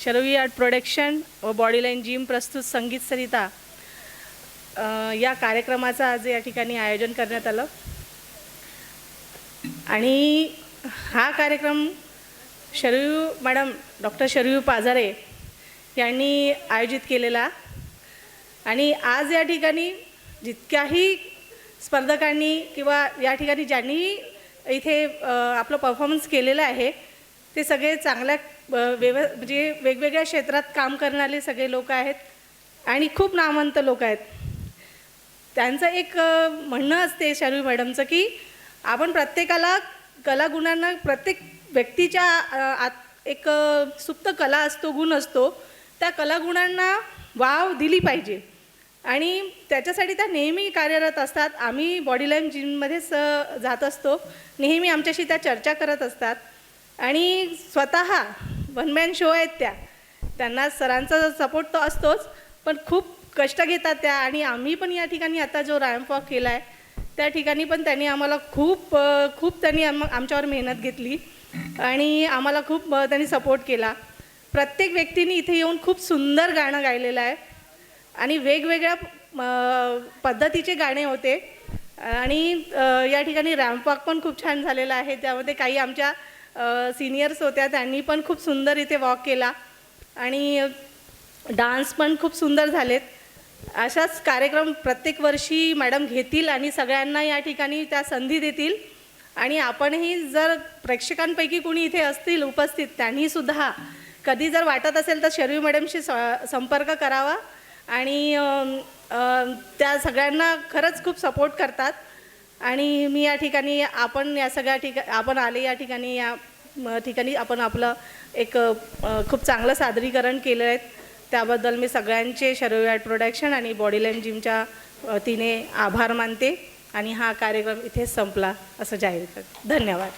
शरवी art production व बॉडीलाईन gym प्रस्तुत संगीत सरिता या कार्यक्रमाचं आज या ठिकाणी आयोजन करण्यात आलं आणि हा कार्यक्रम शरयू मॅडम डॉक्टर शरयू पाजारे यांनी आयोजित केलेला आणि आज या ठिकाणी जितक्याही स्पर्धकांनी किंवा या ठिकाणी ज्यांनी इथे आपलं परफॉर्मन्स केलेलं आहे ते सगळे चांगल्या म्हणजे वेगवेगळ्या क्षेत्रात काम करणारे सगळे लोक आहेत आणि खूप नामवंत लोक आहेत. त्यांचं एक म्हणणं असते शरयू मॅडमचं की आपण प्रत्येकाला कलागुणांना प्रत्येक व्यक्तीच्या आत एक सुप्त कला असतो, गुण असतो, त्या कलागुणांना वाव दिली पाहिजे आणि त्याच्यासाठी त्या नेहमी कार्यरत असतात. आम्ही बॉडीलाईन जिममध्येच जात असतो, नेहमी आमच्याशी त्या चर्चा करत असतात आणि स्वतः वन मॅन शो आहेत त्यांना सरांचा सपोर्ट तर असतोच पण खूप कष्ट घेतात त्या आणि आम्ही पण या ठिकाणी आता जो रॅम्प वॉक केला आहे त्या ठिकाणी पण त्यांनी आम्हाला खूप त्यांनी आमच्यावर मेहनत घेतली आणि आम्हाला खूप त्यांनी सपोर्ट केला. प्रत्येक व्यक्तीने इथे येऊन खूप सुंदर गाणं गायलेलं आहे आणि वेगवेगळ्या पद्धतीचे गाणे होते आणि या ठिकाणी रॅम्प वॉक पण खूप छान झालेला आहे. त्यामध्ये काही आमच्या सिनियर्स होत्या त्यांनी पण खूप सुंदर इथे वॉक केला आणि डान्स पण खूप सुंदर झालेत. अशाच कार्यक्रम प्रत्येक वर्षी मॅडम घेतील आणि सगळ्यांना या ठिकाणी त्या संधी देतील आणि आपणही जर प्रेक्षकांपैकी कोणी इथे असतील उपस्थित त्यांनीसुद्धा कधी जर वाटत असेल तर शरयू मॅडमशी संपर्क करावा आणि त्या सगळ्यांना खरंच खूप सपोर्ट करतात आणि मी या ठिकाणी आपण या सगळ्या आपण आले या ठिकाणी आपण आपलं एक खूप चांगलं सादरीकरण केलं आहे त्याबद्दल मी सगळ्यांचे शरयू आर्ट प्रोडक्शन आणि बॉडीलाईन जिमच्या वतीने आभार मानते आणि हा कार्यक्रम इथेच संपला असं जाहीर करते. धन्यवाद.